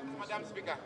Madam Speaker.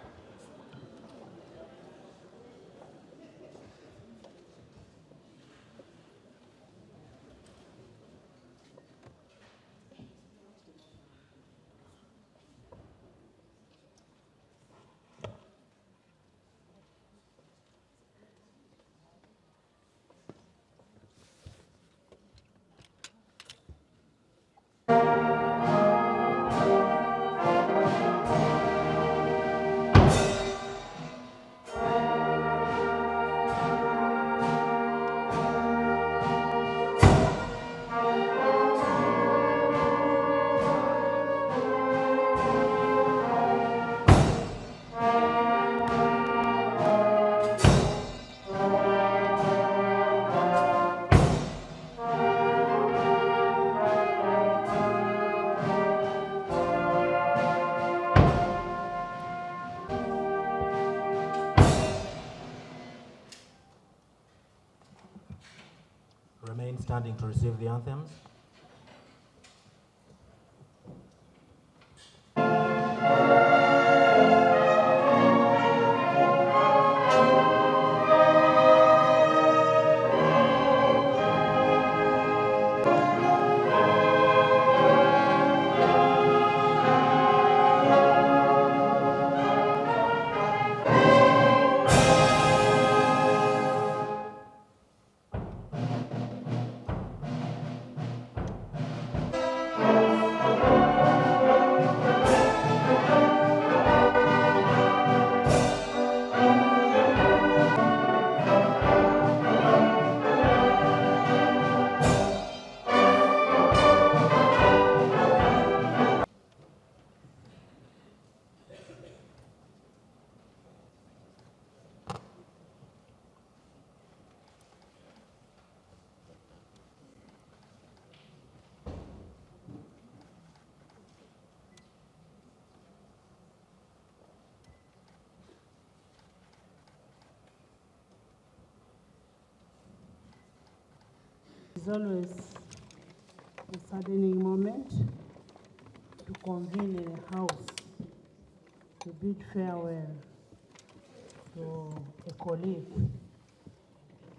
Remain standing to receive the anthems. It's always a saddening moment to convene in a house to bid farewell to a colleague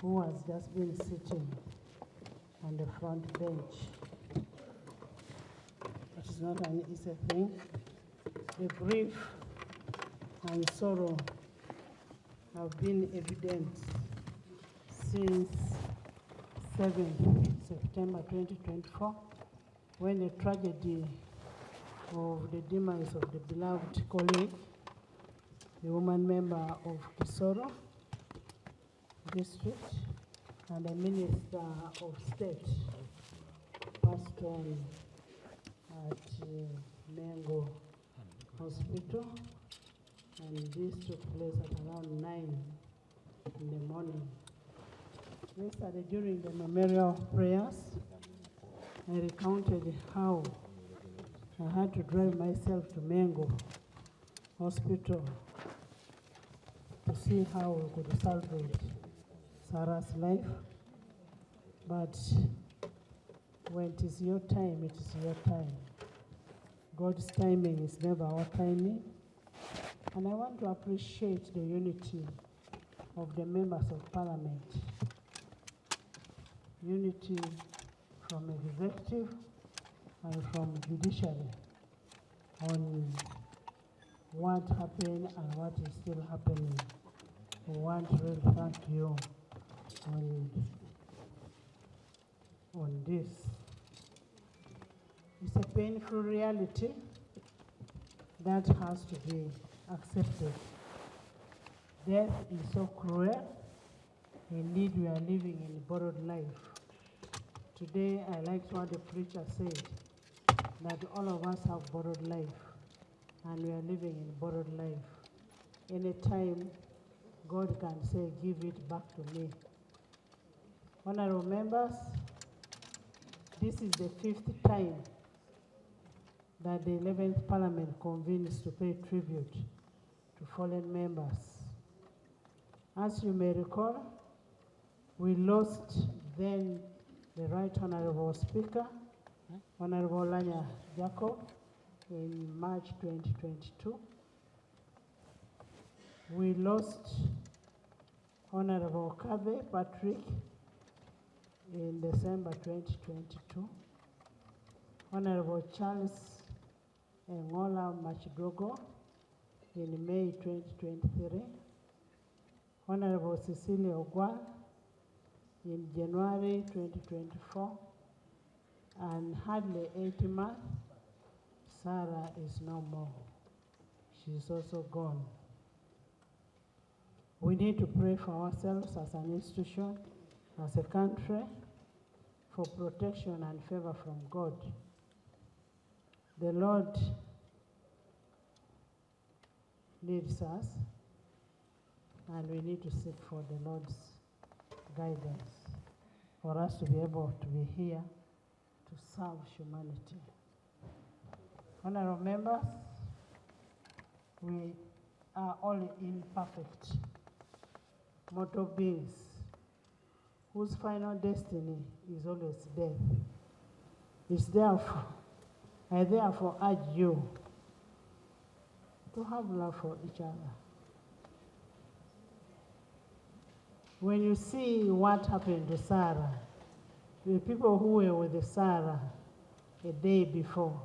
who has just been sitting on the front bench. It is not an easy thing. The grief and sorrow have been evident since 7 September 2024, when the tragedy of the demise of the beloved colleague, the woman member of Kisoro district, and the Minister of State passed on at Mengo Hospital, and this took place at around 9 in the morning. Yesterday, during the memorial prayers, I recounted how I had to drive myself to Mengo Hospital to see how we could salvage Sarah's life. But when it is your time, it is your time. God's timing is never our timing. And I want to appreciate the unity of the members of Parliament. Unity from executive and from judiciary on what happened and what is still happening. We want to really thank you on this. It's a painful reality that has to be accepted. Death is so cruel. Indeed, we are living in borrowed life. Today, I liked what the preacher said, that all of us have borrowed life, and we are living in borrowed life. Anytime, God can say, give it back to me. Honorable members, this is the 5th time that the 11th Parliament convenes to pay tribute to fallen members. As you may recall, we lost then the Right Honorable Speaker, Honorable Lanya Jacob, in March 2022. We lost Honorable Kabe Patrick in December 2022. Honorable Charles Engola Machidogo in May 2023. Honorable Cecilia Ogwal in January 2024. And hardly 8 months, Sarah is no more. She's also gone. We need to pray for ourselves as an institution, as a country, for protection and favor from God. The Lord leads us, and we need to seek for the Lord's guidance for us to be able to be here to serve humanity. Honorable members, we are all imperfect mortal beings whose final destiny is always death. I therefore urge you to have love for each other. When you see what happened to Sarah, the people who were with Sarah a day before,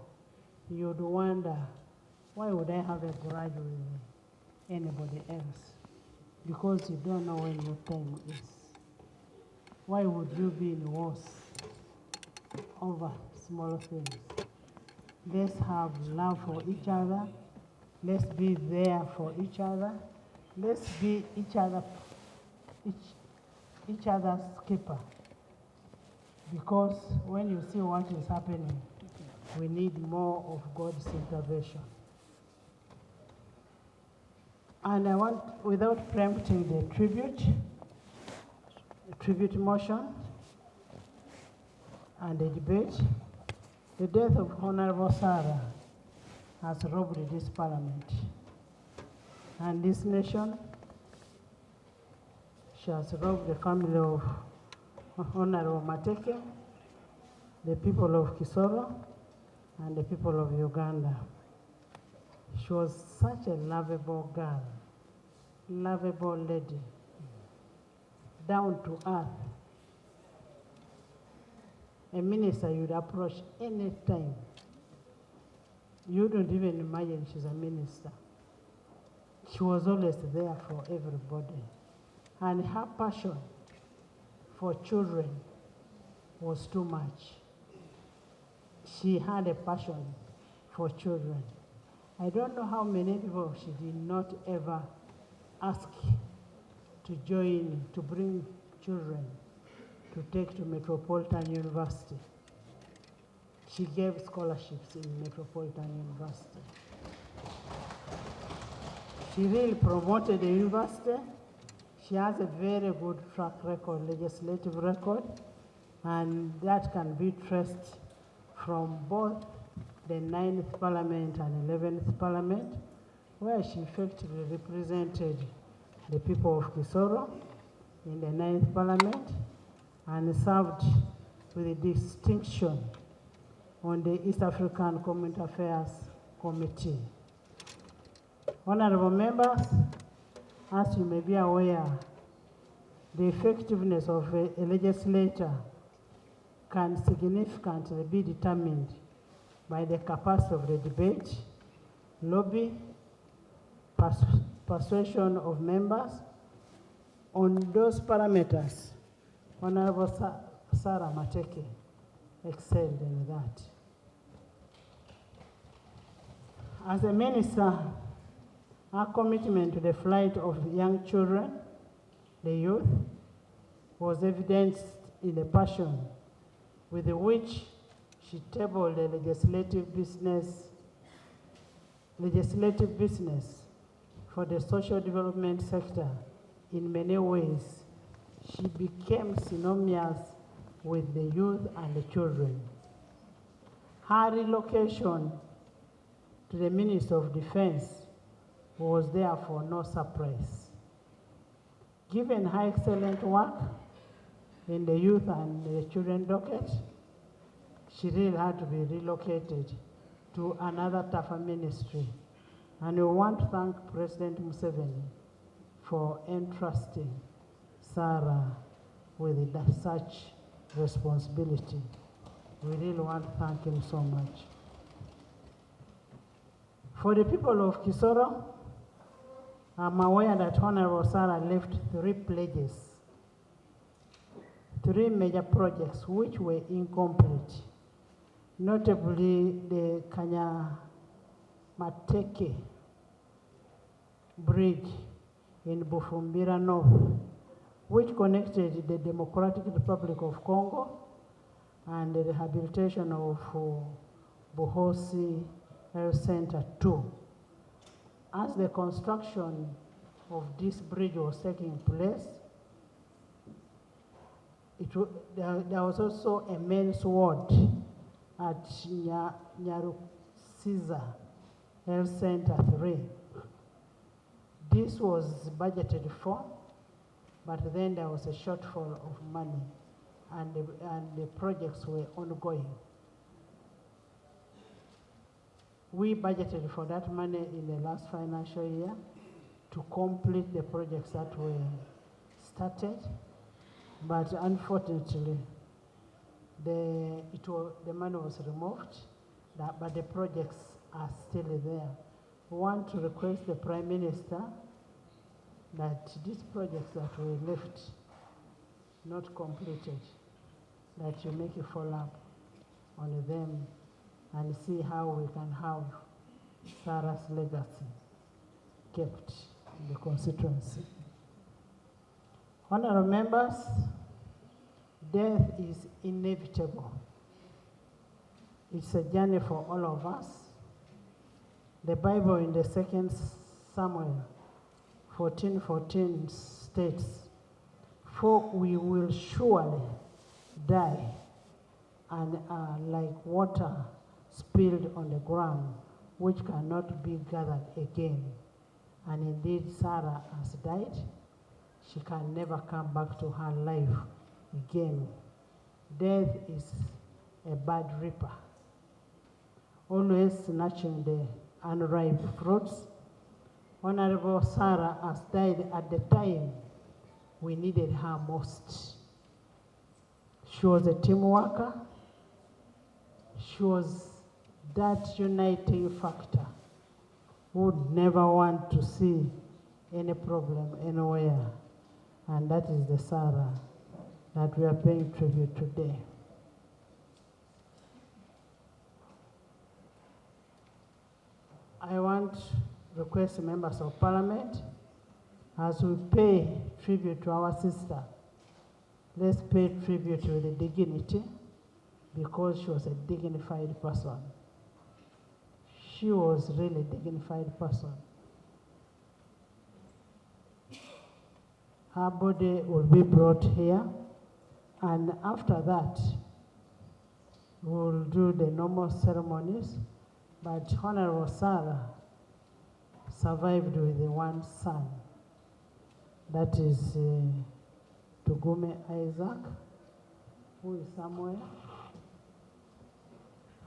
you'd wonder, why would I have a grudge with anybody else? Because you don't know when your time is. Why would you be in wars over small things? Let's have love for each other. Let's be there for each other. Let's be each other's keeper. Because when you see what is happening, we need more of God's intervention. And I want, without preempting the tribute motion and the debate, the death of Honorable Sarah has robbed this parliament and this nation. She has robbed the family of Honorable Mateke, the people of Kisoro, and the people of Uganda. She was such a lovable girl, lovable lady, down to earth. A minister you'd approach any time. You don't even imagine she's a minister. She was always there for everybody. And her passion for children was too much. She had a passion for children. I don't know how many people she did not ever ask to join, to bring children to take to Metropolitan University. She gave scholarships in Metropolitan University. She really promoted the university. She has a very good track record, legislative record, and that can be traced from both the 9th Parliament and 11th Parliament, where she effectively represented the people of Kisoro in the 9th Parliament and served with distinction on the East African Community Affairs Committee. Honorable members, as you may be aware, the effectiveness of a legislator can significantly be determined by the capacity of the debate, lobby, persuasion of members. On those parameters, Honorable Sarah Mateke excelled in that. As a minister, our commitment to the plight of young children, the youth, was evidenced in the passion with which she tabled the legislative business for the social development sector. In many ways, she became synonymous with the youth and the children. Her relocation to the Ministry of Defense was therefore no surprise. Given her excellent work in the youth and the children docket, she really had to be relocated to another tougher ministry. And we want to thank President Museveni for entrusting Sarah with such responsibility. We really want to thank him so much. For the people of Kisoro, I'm aware that Honorable Sarah left 3 pledges, 3 major projects which were incomplete, notably the Mateke Bridge in Bufumbira North, which connected the Democratic Republic of Congo and the rehabilitation of Buhosi Health Center 2. As the construction of this bridge was taking place, there was also a men's ward at Nyarusiza Health Center 3. This was budgeted for, but then there was a shortfall of money, and the projects were ongoing. We budgeted for that money in the last financial year to complete the projects that were started, but unfortunately, the money was removed, but the projects are still there. We want to request the Prime Minister that these projects that were left not completed, that you make a follow-up on them and see how we can have Sarah's legacy kept in the constituency. Honorable members, death is inevitable. It's a journey for all of us. The Bible in the 2 Samuel 14:14 states, "For we will surely die and are like water spilled on the ground, which cannot be gathered again." And indeed, Sarah has died. She can never come back to her life again. Death is a bad reaper, always snatching the unripe fruits. Honorable Sarah has died at the time we needed her most. She was a team worker. She was that uniting factor who would never want to see any problem anywhere. And that is the Sarah that we are paying tribute today. I want to request members of parliament, as we pay tribute to our sister, let's pay tribute with the dignity, because she was a dignified person. She was really a dignified person. Her body will be brought here, and after that, we'll do the normal ceremonies. But Honorable Sarah survived with one son. That is Tugume Isaac, who is somewhere.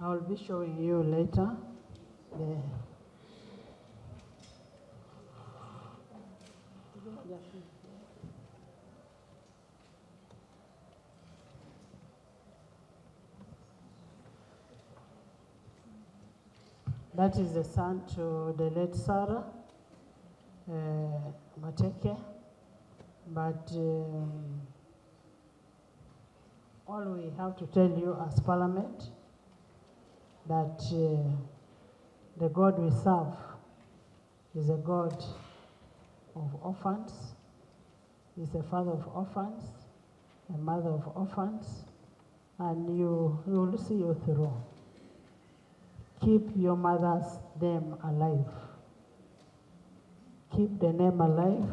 I will be showing you later that is the son to the late Sarah Mateke. But all we have to tell you as Parliament, that the God we serve is a God of orphans, is a father of orphans, a mother of orphans, and he will see you through. Keep your mother's name alive. Keep the name alive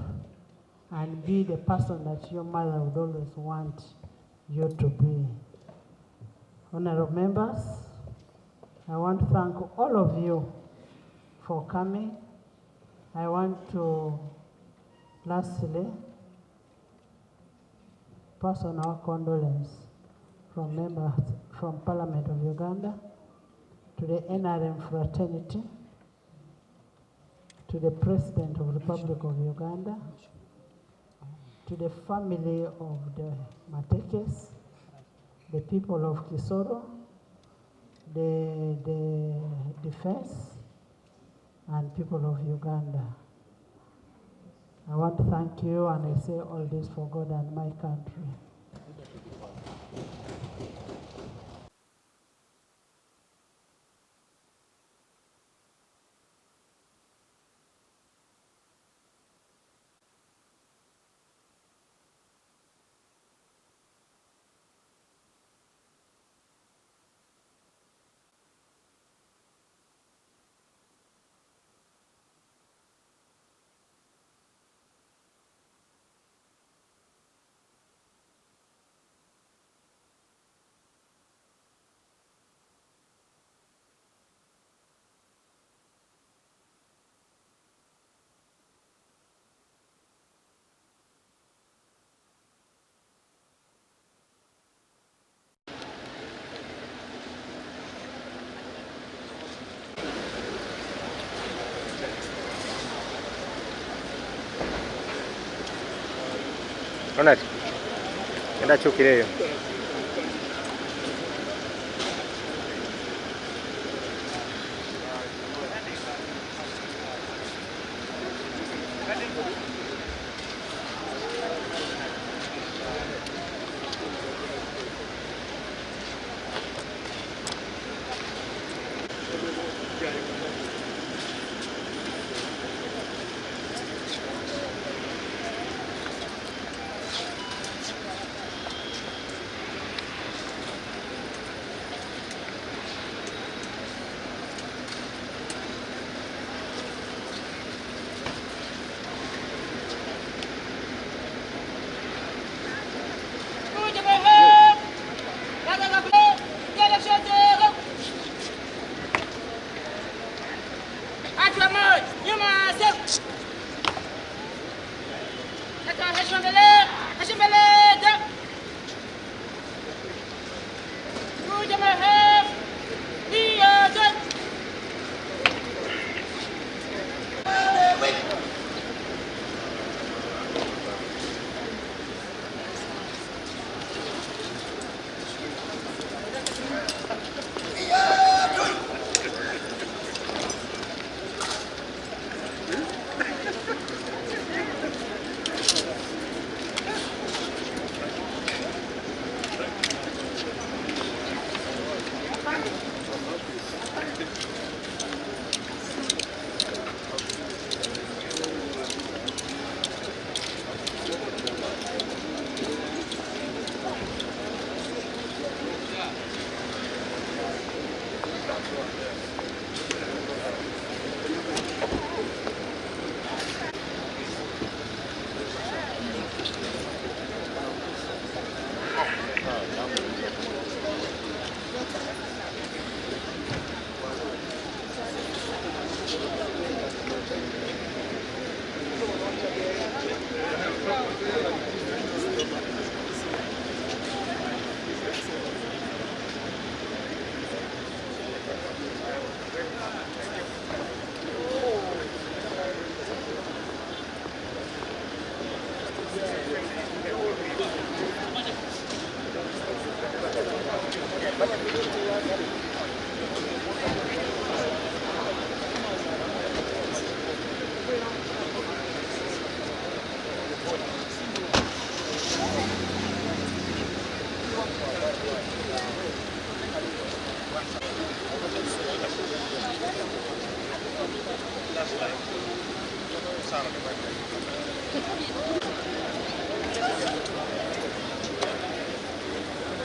and be the person that your mother would always want you to be. Honorable members, I want to thank all of you for coming. I want to lastly pass on our condolence from members from Parliament of Uganda to the NRM fraternity, to the President of the Republic of Uganda, to the family of the Matekes, the people of Kisoro, the defense, and people of Uganda. I want to thank you, and I say all this for God and my country. Ronald, enda chukile. Sarah Mateke.